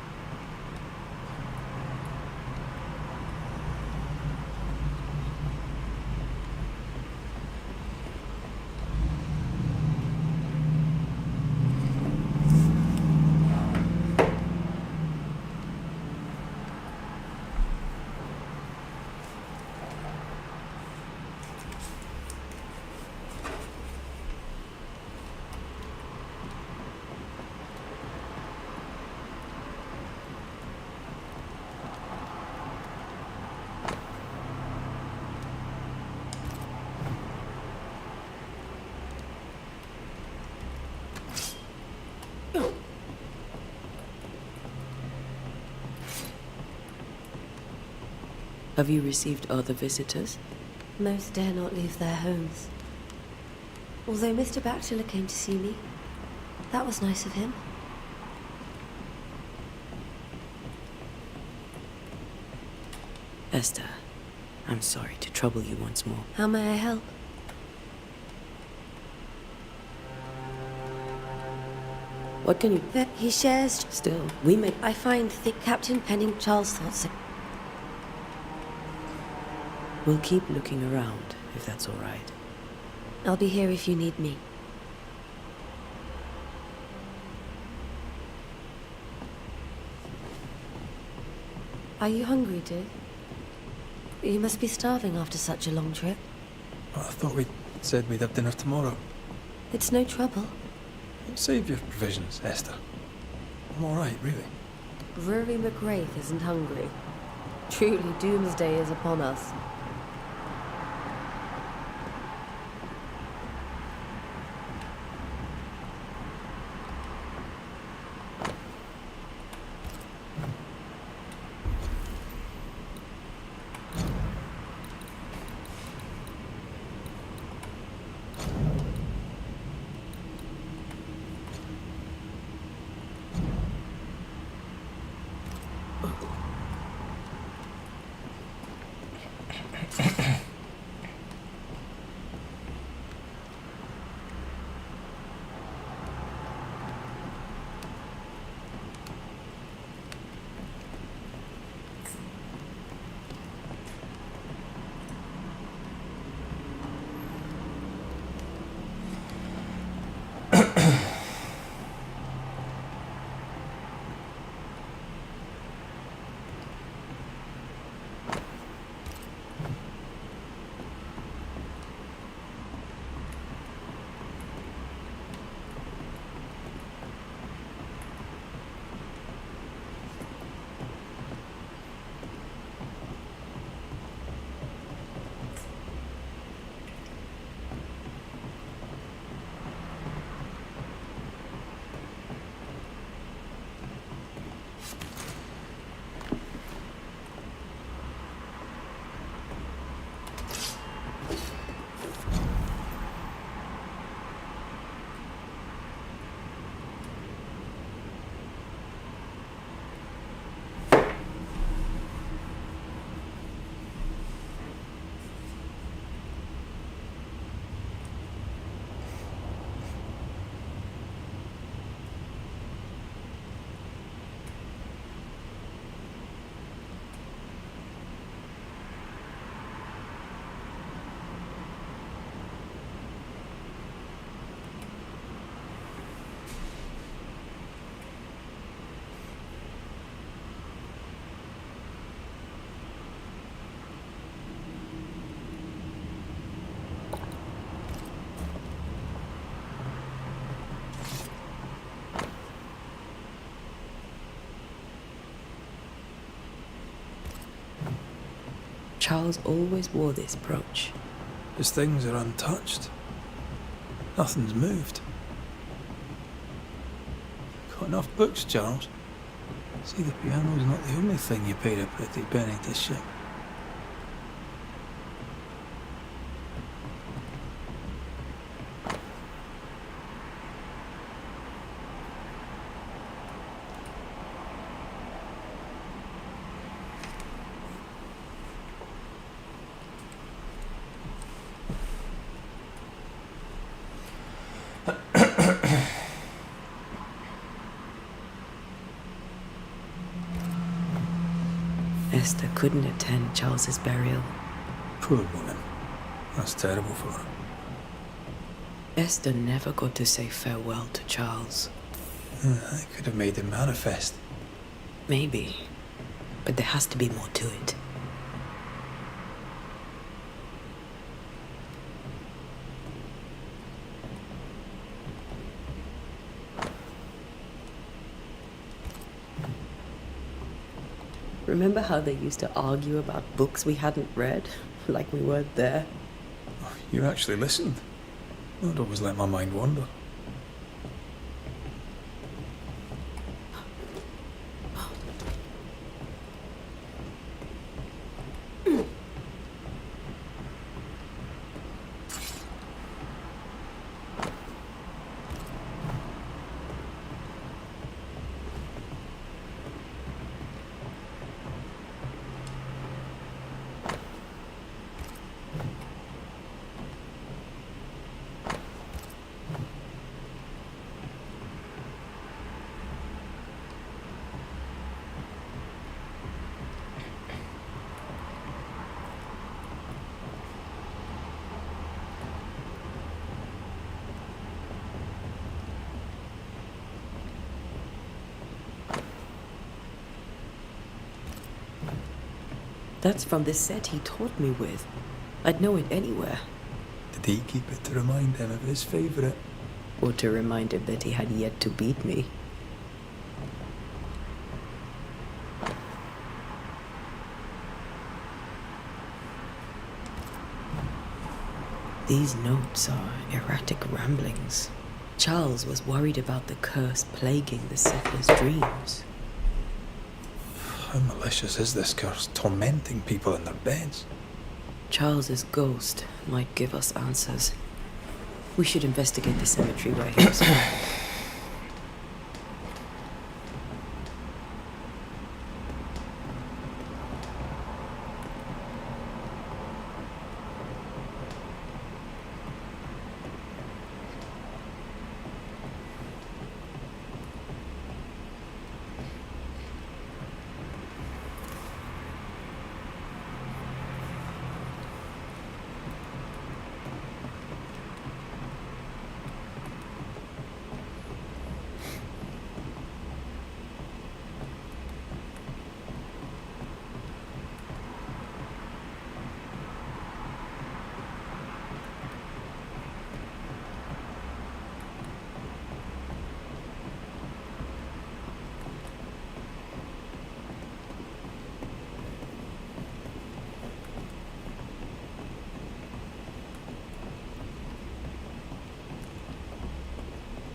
Have you received other visitors? Most dare not leave their homes. Although Mr. Bachelor came to see me. That was nice of him. Esther, I'm sorry to trouble you once more. How may I help? What can you... That he shares... Still, we may... I find thick Captain Penning Charles thoughts... We'll keep looking around, if that's all right. I'll be here if you need me. Are you hungry, dear? You must be starving after such a long trip. I thought we said we'd have dinner tomorrow. It's no trouble. Save your provisions, Esther. I'm all right, really. Rory McGrath isn't hungry. Truly, doomsday is upon us. Charles always wore this brooch. His things are untouched. Nothing's moved. Got enough books, Charles? See, the piano's not the only thing you paid a pretty penny to ship. Esther couldn't attend Charles's burial. Poor woman. That's terrible for her. Esther never got to say farewell to Charles. I could have made him manifest. Maybe, but there has to be more to it. Remember how they used to argue about books we hadn't read, like we weren't there? Oh, you actually listened. I'd always let my mind wander. That's from the set he taught me with. I'd know it anywhere. Did he keep it to remind him of his favourite? Or to remind him that he had yet to beat me. These notes are erratic ramblings. Charles was worried about the curse plaguing the settlers' dreams. How malicious is this curse, tormenting people in their beds? Charles's ghost might give us answers. We should investigate the cemetery where he was found.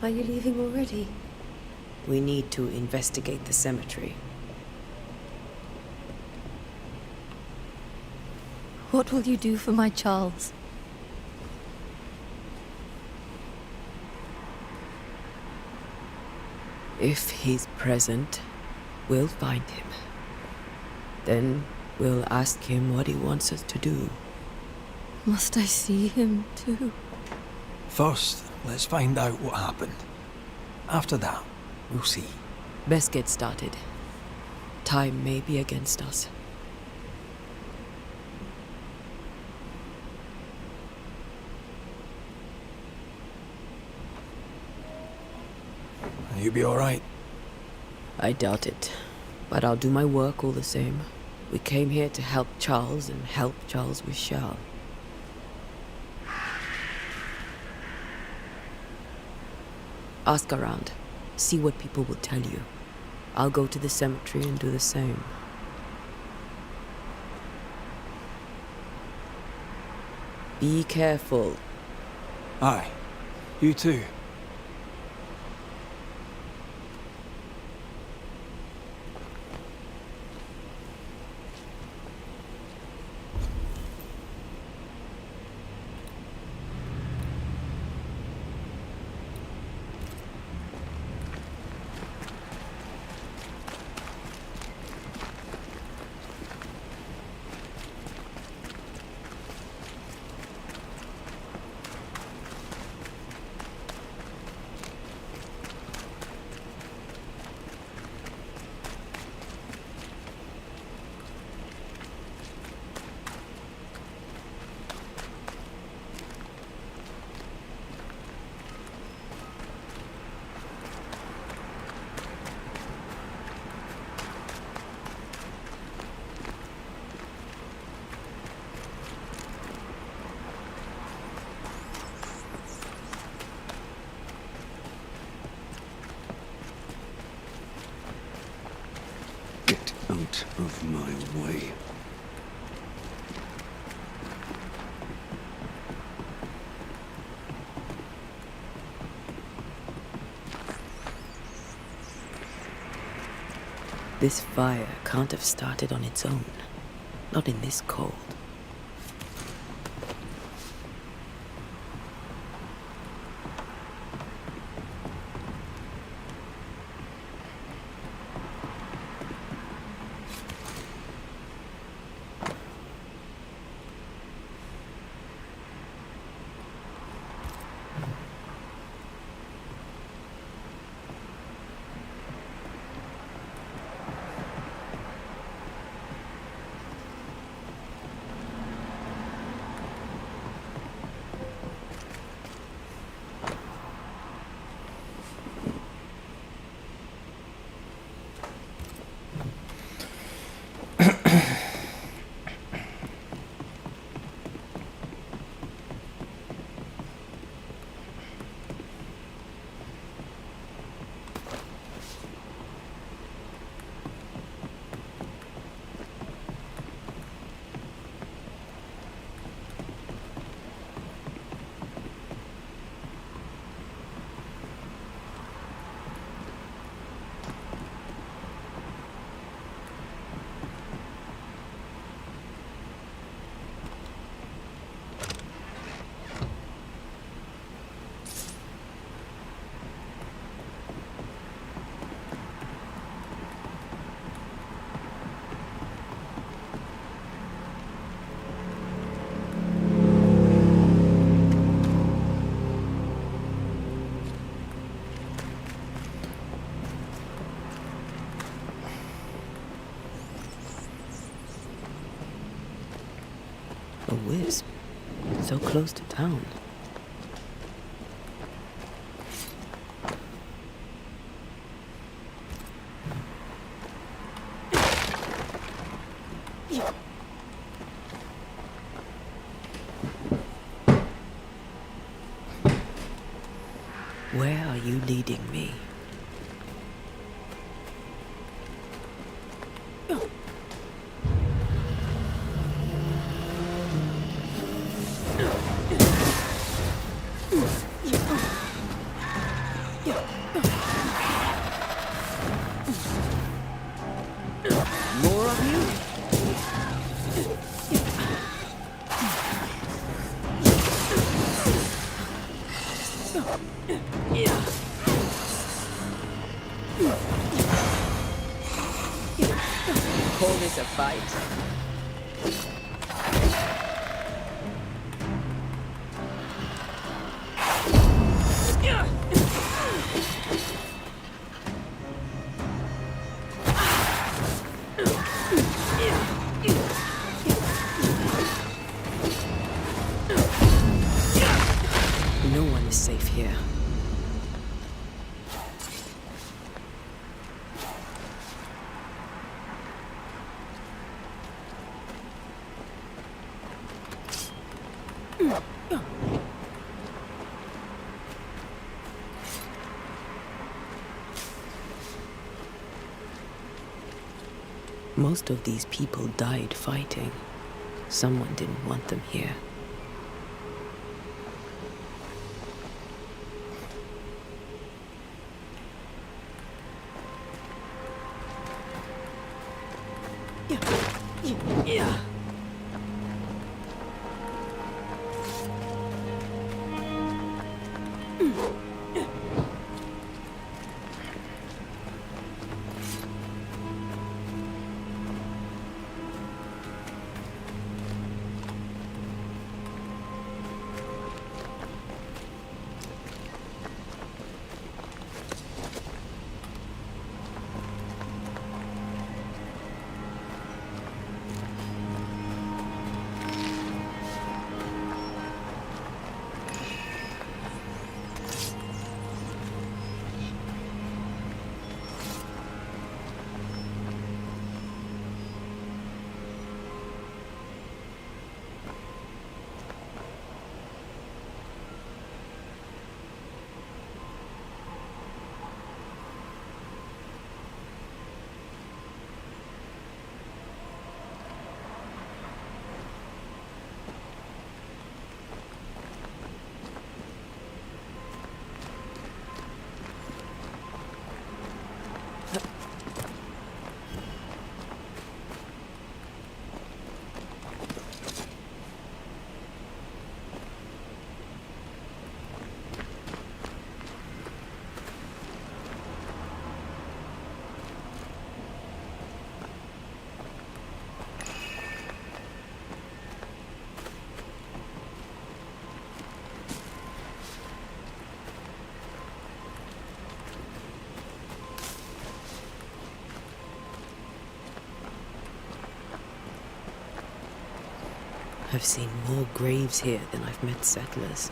Are you leaving already? We need to investigate the cemetery. What will you do for my Charles? If he's present, we'll find him. Then we'll ask him what he wants us to do. Must I see him too? First, let's find out what happened. After that, we'll see. Best get started. Time may be against us. You be alright? I doubt it, but I'll do my work all the same. We came here to help Charles and help Charles with Charles. Ask around. See what people will tell you. I'll go to the cemetery and do the same. Be careful. Aye. You too. Get out of my way. This fire can't have started on its own. Not in this cold. A wisp, so close to town. Where are you leading me? More of you? Call this a fight? No one is safe here. Most of these people died fighting. Someone didn't want them here. I've seen more graves here than I've met settlers.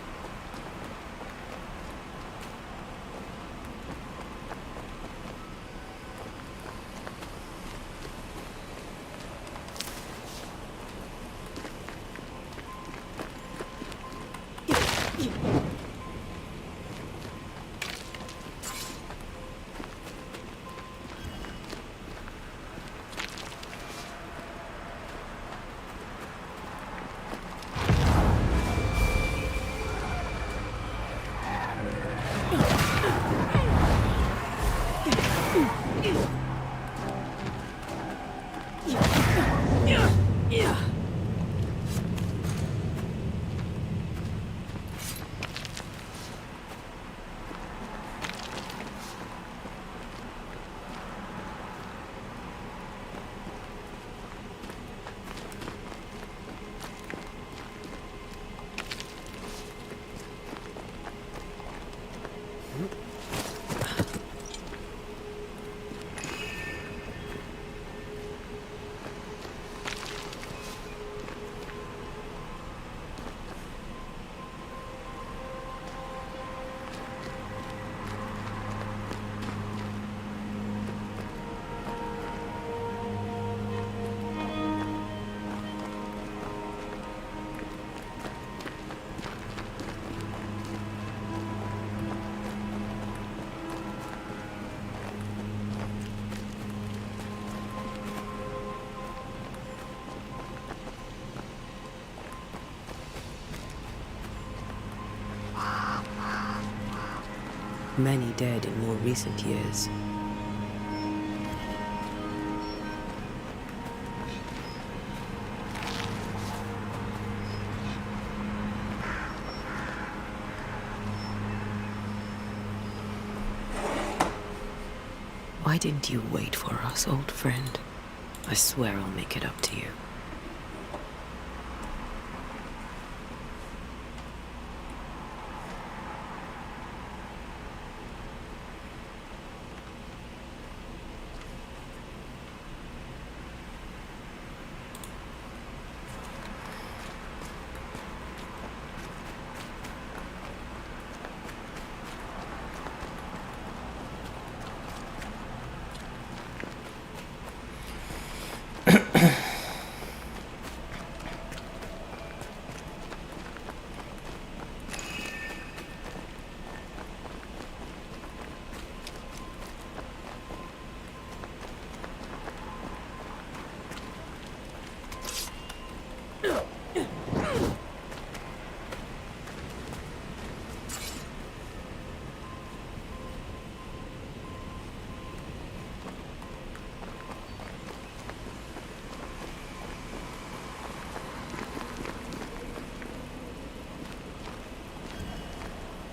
Many dead in more recent years. Why didn't you wait for us, old friend? I swear I'll make it up to you.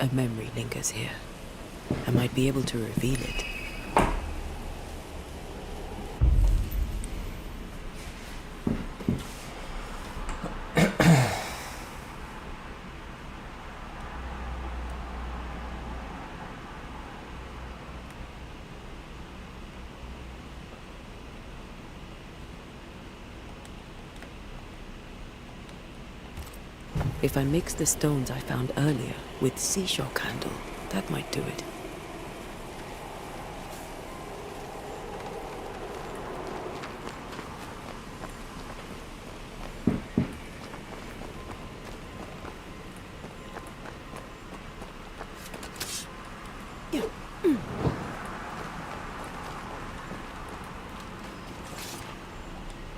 A memory lingers here. I might be able to reveal it. If I mix the stones I found earlier with seashore candle, that might do it.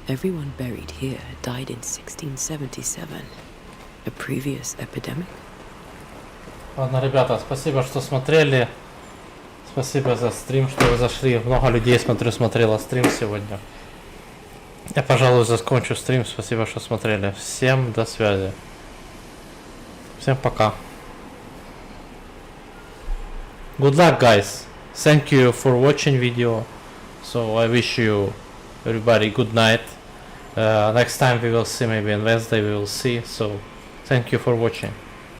Everyone buried here died in 1677. A previous epidemic? Ладно, ребята, спасибо, что смотрели. Спасибо за стрим, что вы зашли. Много людей, смотрю, смотрело стрим сегодня. Я, пожалуй, закончу стрим. Спасибо, что смотрели. Всем до связи. Всем пока. Good luck, guys. Thank you for watching video. So I wish you everybody good night. Next time we will see, maybe on Wednesday we will see. So thank you for watching.